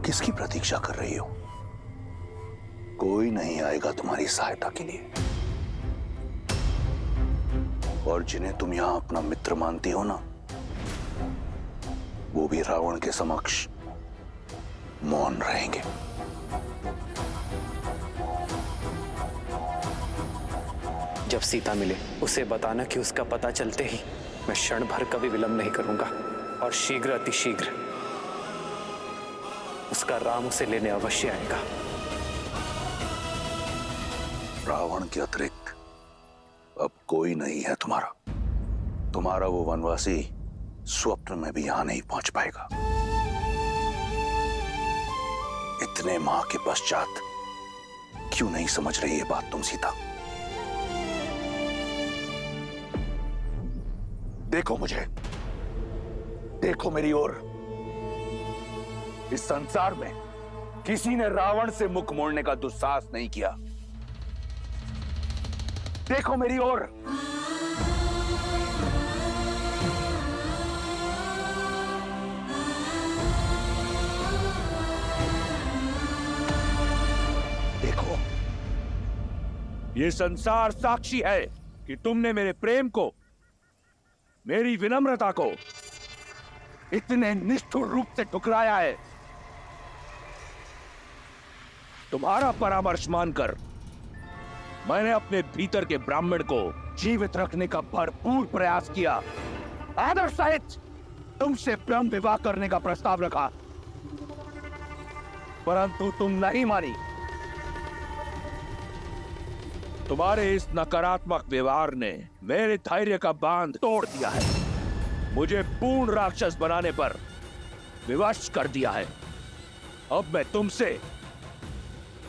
किसकी प्रतीक्षा कर रही हो? कोई नहीं आएगा तुम्हारी सहायता के लिए। और जिन्हें तुम यहां अपना मित्र मानती हो ना, वो भी रावण के समक्ष मौन रहेंगे। जब सीता मिले उसे बताना कि उसका पता चलते ही मैं क्षण भर का भी विलंब नहीं करूंगा और शीघ्र अतिशीघ्र उसका राम उसे लेने अवश्य आएगा। रावण के अतिरिक्त अब कोई नहीं है तुम्हारा। तुम्हारा वो वनवासी स्वप्न में भी यहां नहीं पहुंच पाएगा। इतने माह के पश्चात क्यों नहीं समझ रही ये बात तुम सीता? देखो मुझे, देखो मेरी ओर। इस संसार में किसी ने रावण से मुख मोड़ने का दुस्साहस नहीं किया। देखो मेरी ओर। देखो, ये संसार साक्षी है कि तुमने मेरे प्रेम को, मेरी विनम्रता को इतने निष्ठुर रूप से ठुकराया है। तुम्हारा परामर्श मानकर मैंने अपने भीतर के ब्राह्मण को जीवित रखने का भरपूर प्रयास किया। आदर सहित तुमसे प्रेम विवाह करने का प्रस्ताव रखा, परंतु तुम नहीं मानी। तुम्हारे इस नकारात्मक व्यवहार ने मेरे धैर्य का बांध तोड़ दिया है, मुझे पूर्ण राक्षस बनाने पर विवश कर दिया है। अब मैं तुमसे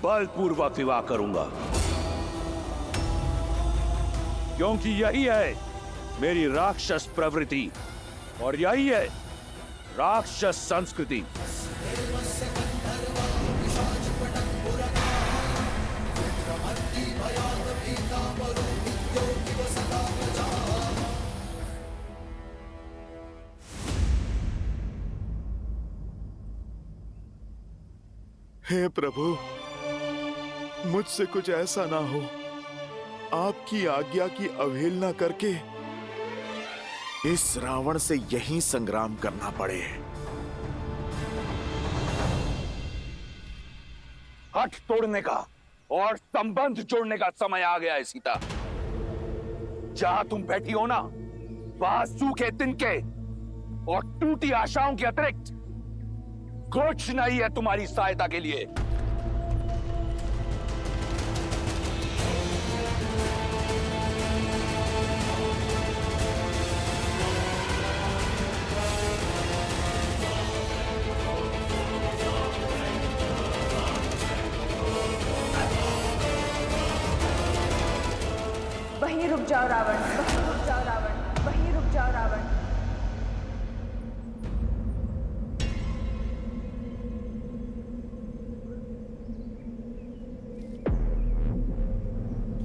बलपूर्वक विवाह करूंगा, क्योंकि यही है मेरी राक्षस प्रवृत्ति और यही है राक्षस संस्कृति। हे प्रभु, मुझसे कुछ ऐसा ना हो, आपकी आज्ञा की अवहेलना करके इस रावण से यहीं संग्राम करना पड़े। हठ तोड़ने का और संबंध जोड़ने का समय आ गया है सीता। जहां तुम बैठी हो ना, वहां सूखे तिनके और टूटी आशाओं के अतिरिक्त कुछ नहीं है तुम्हारी सहायता के लिए। वहीं रुक जाओ रावण, वहीं रुक जाओ रावण, वहीं रुक जाओ रावण।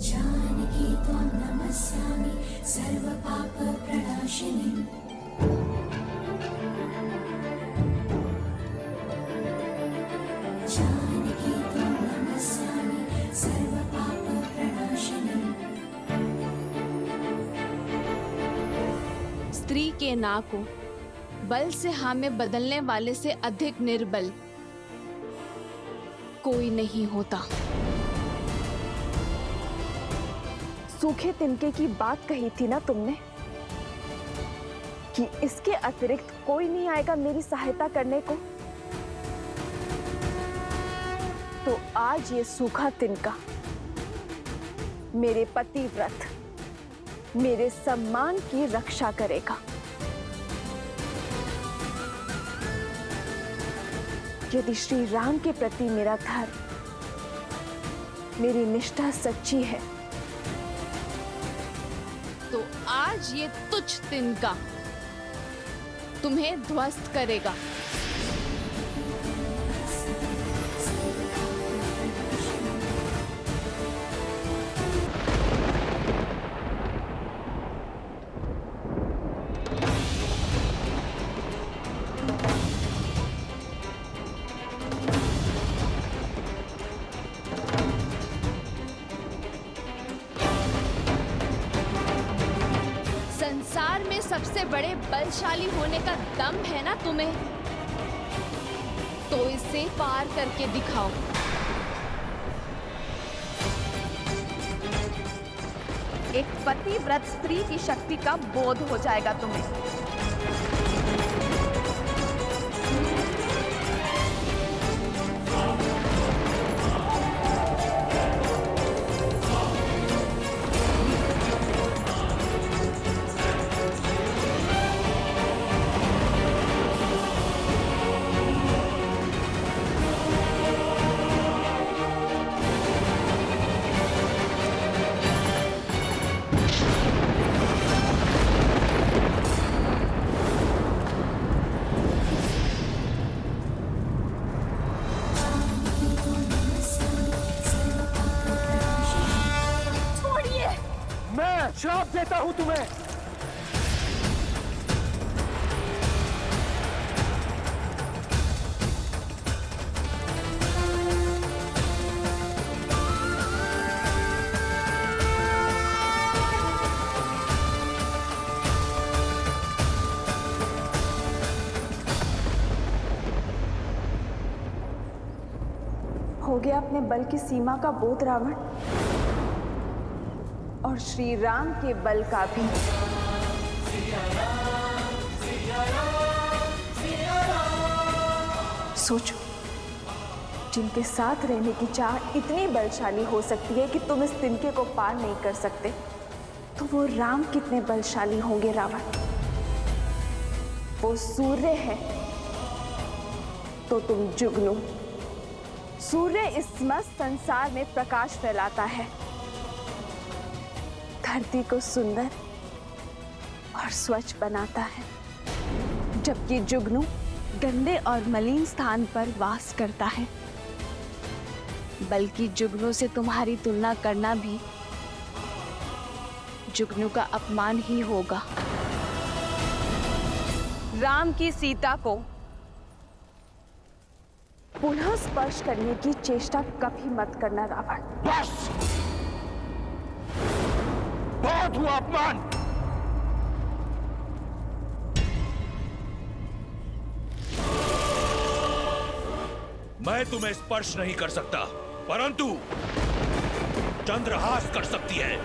जानकी त्वं नमस्यामि सर्वपापप्रणाशिनीं। जानकी त्वं नमस्यामि सर्वपापप्रणाशिनीं। स्त्री के ना को बल से हाँ में बदलने वाले से अधिक निर्बल कोई नहीं होता। सूखे तिनके की बात कही थी ना तुमने कि इसके अतिरिक्त कोई नहीं आएगा मेरी सहायता करने को। तो आज ये सूखा तिनका मेरे पतिव्रत, मेरे सम्मान की रक्षा करेगा। यदि श्री राम के प्रति मेरा धर्म, मेरी निष्ठा सच्ची है, तो आज ये तुच्छ तिनका तुम्हें ध्वस्त करेगा। बड़े बलशाली होने का दम है ना तुम्हें, तो इसे पार करके दिखाओ। एक पतिव्रत स्त्री की शक्ति का बोध हो जाएगा तुम्हें। मैं श्राप देता हूं तुम्हें। हो गया अपने बल की सीमा का बोध रावण, और श्री राम के बल का भी। सोचो, जिनके साथ रहने की चाह इतनी बलशाली हो सकती है कि तुम इस तिनके को पार नहीं कर सकते, तो वो राम कितने बलशाली होंगे रावण। वो सूर्य है तो तुम जुगनू। सूर्य इस मस्त संसार में प्रकाश फैलाता है, धरती को सुंदर और स्वच्छ बनाता है, जबकि जुगनू गंदे और मलिन स्थान पर वास करता है। बल्कि जुगनू से तुम्हारी तुलना करना भी जुगनू का अपमान ही होगा। राम की सीता को पुनः स्पर्श करने की चेष्टा कभी मत करना रावण। बस, बहुत हुआ अपमान। मैं तुम्हें स्पर्श नहीं कर सकता, परंतु चंद्रहास कर सकती है।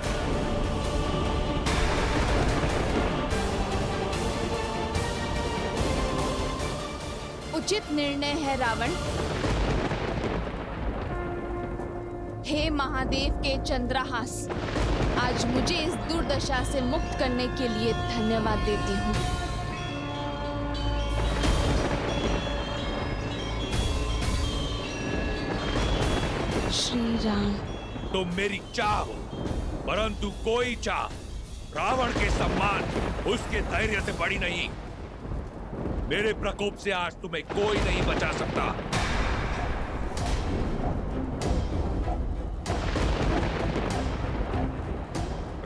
उचित निर्णय है रावण। हे महादेव के चंद्रहास, आज मुझे इस दुर्दशा से मुक्त करने के लिए धन्यवाद देती हूँ। श्री राम। तुम मेरी चाह हो, परंतु कोई चाह रावण के सम्मान, उसके धैर्य से बड़ी नहीं। मेरे प्रकोप से आज तुम्हें कोई नहीं बचा सकता।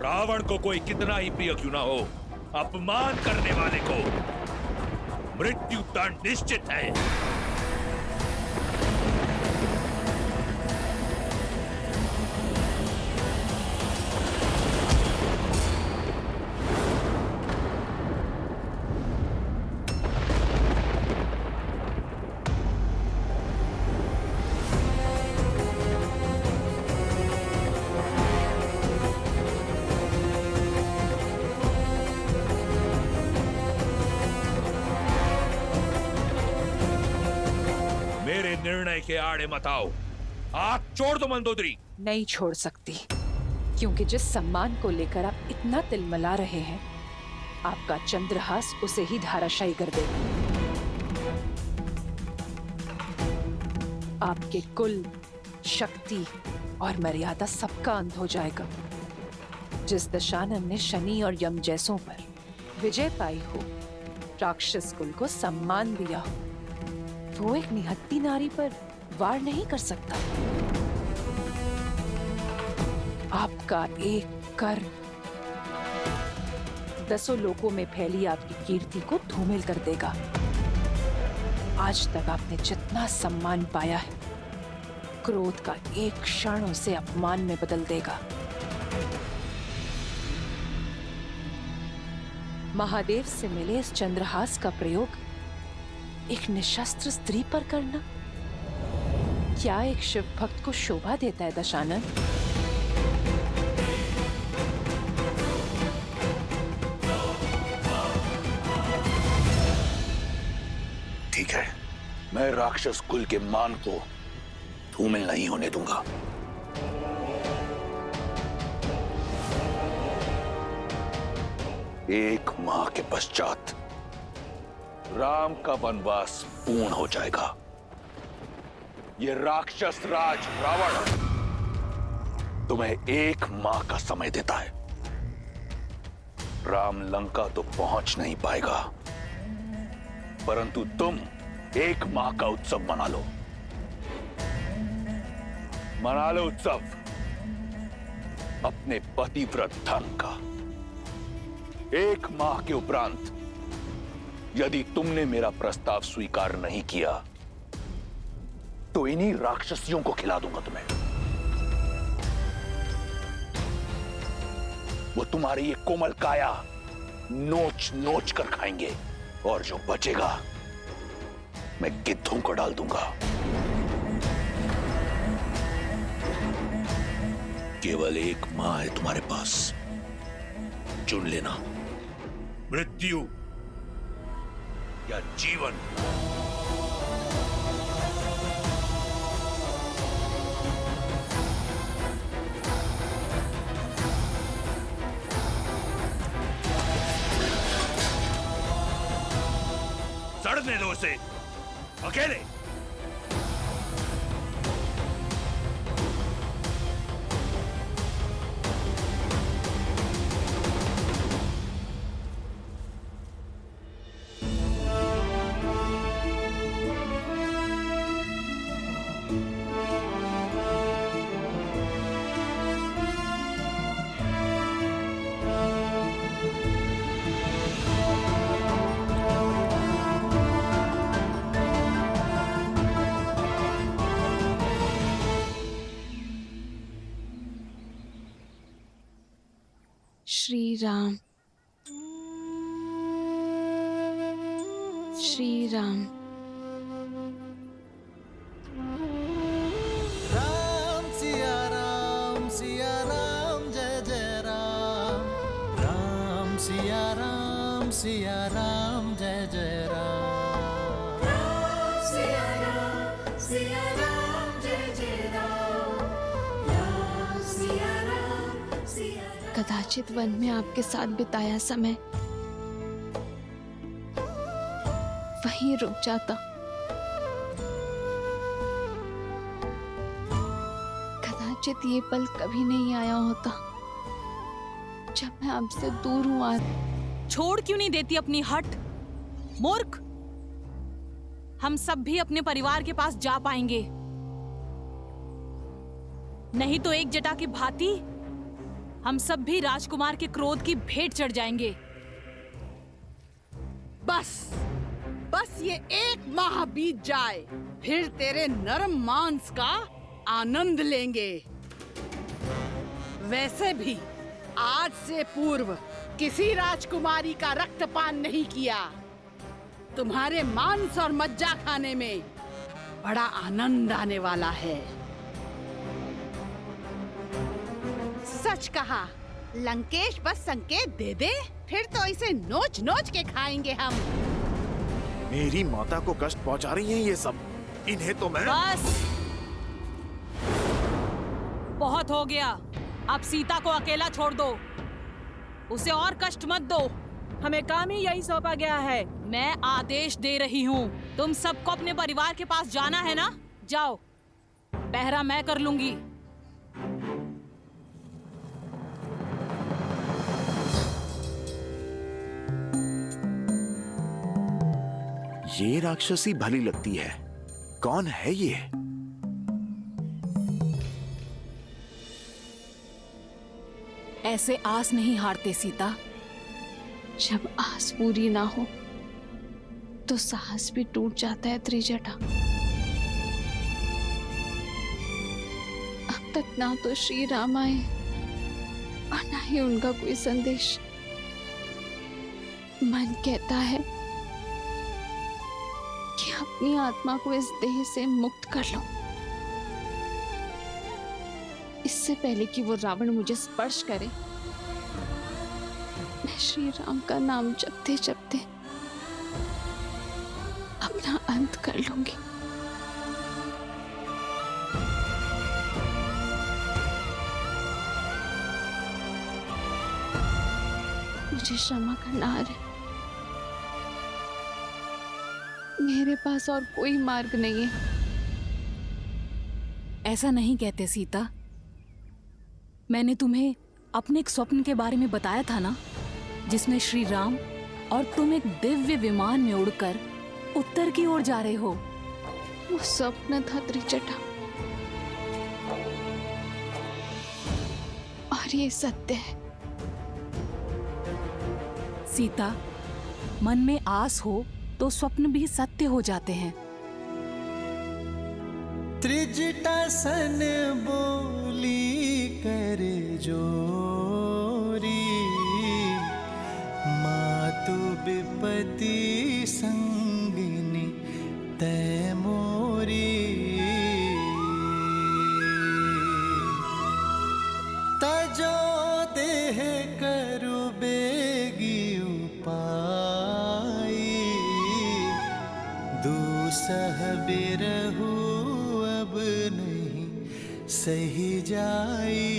रावण को कोई कितना ही प्रिय क्यों ना हो, अपमान करने वाले को मृत्यु दंड निश्चित है। निर्णय के आड़े मत आओ। हाथ छोड़ दो मंदोदरी। नहीं छोड़ सकती, क्योंकि जिस सम्मान को लेकर आप इतना तिलमिला रहे हैं, आपका चंद्रहास उसे ही धाराशायी कर देगा। आपके कुल, शक्ति और मर्यादा सबका अंत हो जाएगा। जिस दशानन ने शनि और यम जैसों पर विजय पाई हो, राक्षस कुल को सम्मान दिया हो, वो एक निहत्ती नारी पर वार नहीं कर सकता। आपका एक कर दसों लोकों में फैली आपकी कीर्ति को धूमिल कर देगा। आज तक आपने जितना सम्मान पाया है, क्रोध का एक क्षण उसे अपमान में बदल देगा। महादेव से मिले इस चंद्रहास का प्रयोग एक निशस्त्र स्त्री पर करना क्या एक शिव भक्त को शोभा देता है दशानन? ठीक है, मैं राक्षस कुल के मान को धूमिल नहीं होने दूंगा। एक माह के पश्चात राम का वनवास पूर्ण हो जाएगा। ये राक्षस राज रावण तुम्हें एक माह का समय देता है। राम लंका तो पहुंच नहीं पाएगा, परंतु तुम एक माह का उत्सव मना लो। मना लो उत्सव अपने पतिव्रत धर्म का। एक माह के उपरांत यदि तुमने मेरा प्रस्ताव स्वीकार नहीं किया तो इन्हीं राक्षसियों को खिला दूंगा तुम्हें। वो तुम्हारी ये कोमल काया नोच नोच कर खाएंगे और जो बचेगा मैं गिद्धों को डाल दूंगा। केवल एक माह है तुम्हारे पास, चुन लेना, मृत्यु या जीवन। सड़ने दो उसे अकेले। श्री राम, श्री राम। राम सिया राम जय जय राम। राम सिया राम जय जय राम। राम सिया राम जय जय राम। राम सिया कदाचित वन में आपके साथ बिताया समय वहीं रुक जाता। कदाचित ये पल कभी नहीं आया होता जब मैं आपसे दूर हूं आज। छोड़ क्यों नहीं देती अपनी हट, मूर्ख। हम सब भी अपने परिवार के पास जा पाएंगे, नहीं तो एक जटा की भांति हम सब भी राजकुमार के क्रोध की भेंट चढ़ जाएंगे। बस ये एक माह बीत जाए, फिर तेरे नरम मांस का आनंद लेंगे। वैसे भी आज से पूर्व किसी राजकुमारी का रक्तपान नहीं किया। तुम्हारे मांस और मज्जा खाने में बड़ा आनंद आने वाला है। सच कहा, लंकेश बस संकेत दे दे, फिर तो इसे नोच नोच के खाएंगे हम। मेरी माता को कष्ट पहुंचा रही हैं ये सब, इन्हें तो मैं। बस बहुत हो गया, अब सीता को अकेला छोड़ दो, उसे और कष्ट मत दो। हमें काम ही यही सौंपा गया है। मैं आदेश दे रही हूँ, तुम सबको अपने परिवार के पास जाना है ना, जाओ, पहरा मैं कर लूंगी। ये राक्षसी भली लगती है, कौन है ये? ऐसे आस नहीं हारते सीता। जब आस पूरी ना हो तो साहस भी टूट जाता है त्रिजटा। अब तक ना तो श्री राम आए और ना ही उनका कोई संदेश। मन कहता है कि अपनी आत्मा को इस देह से मुक्त कर लो, इससे पहले कि वो रावण मुझे स्पर्श करे। मैं श्री राम का नाम जपते जपते अपना अंत कर लूंगी। मुझे क्षमा करना है, मेरे पास और कोई मार्ग नहीं है। ऐसा नहीं कहते सीता। मैंने तुम्हें अपने एक स्वप्न के बारे में बताया था ना, जिसमें श्री राम और तुम एक दिव्य विमान में उड़कर उत्तर की ओर जा रहे हो। वो स्वप्न था त्रिजटा, और ये सत्य है। सीता, मन में आस हो तो स्वप्न भी सत्य हो जाते हैं। त्रिजटा सन बोली करे जोरी, मातु विपति संगिनी तै मोरी। तजो देह करु बेगी उपाई, दूसह बिरहु अब नहीं सही जाई।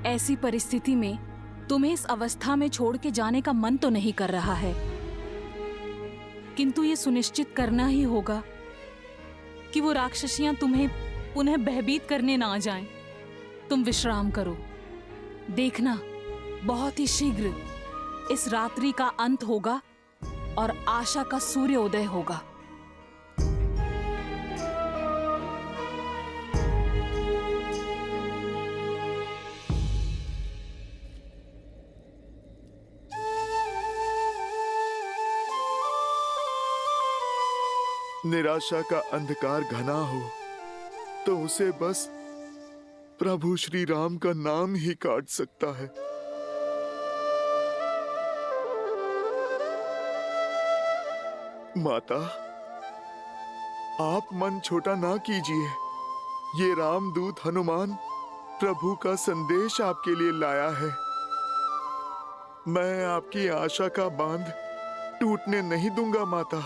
ऐसी परिस्थिति में तुम्हें इस अवस्था में छोड़ के जाने का मन तो नहीं कर रहा है, किंतु ये सुनिश्चित करना ही होगा कि वो राक्षसियां तुम्हें पुनः भयभीत करने ना जाएं। तुम विश्राम करो, देखना बहुत ही शीघ्र इस रात्रि का अंत होगा और आशा का सूर्योदय होगा। निराशा का अंधकार घना हो तो उसे बस प्रभु श्री राम का नाम ही काट सकता है। माता, आप मन छोटा ना कीजिए। ये रामदूत हनुमान प्रभु का संदेश आपके लिए लाया है। मैं आपकी आशा का बांध टूटने नहीं दूंगा माता।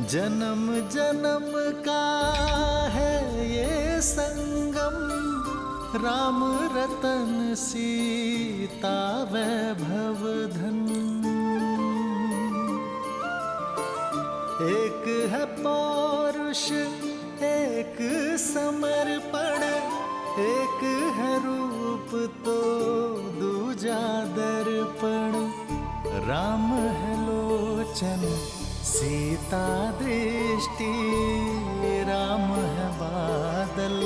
जन्म जन्म का है ये संगम, राम रतन सीता वैभव धन। एक है पौरुष एक समर्पण, एक है रूप तो दूजा दर्पण। राम है लोचन सीता दृष्टि, राम है बादल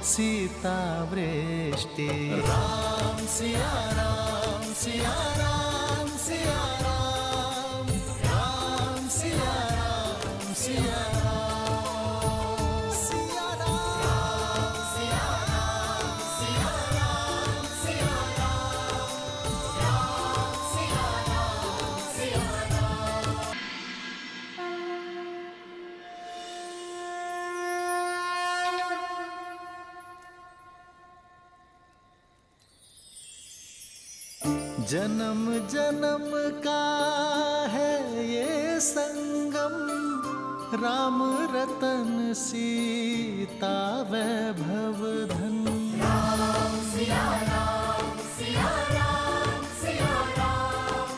सीता वृष्टि। राम सिया राम सिया राम सिया राम, राम सिया राम सिया राम, सिया राम सिया राम सिया राम सिया राम, राम सिया राम सिया राम। जन्म जन्म का है ये संगम, राम रतन सीता वैभव धन। राम सिया राम सिया राम सिया राम,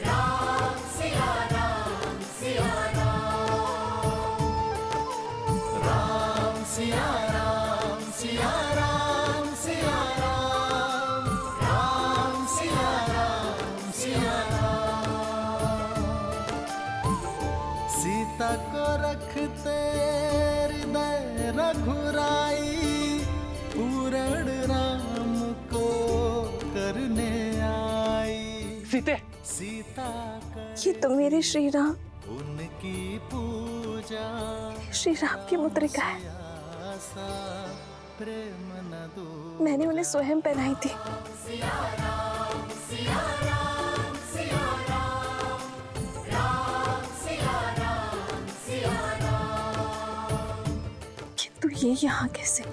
राम सिया राम सिया राम, राम सिया सीते, सीता ये तो मेरे श्री राम, उनकी पूजा श्री राम की मुद्रिका है। आसा प्रेम न दो। मैंने उन्हें स्वयं पहनाई थी। किंतु ये यहाँ कैसे?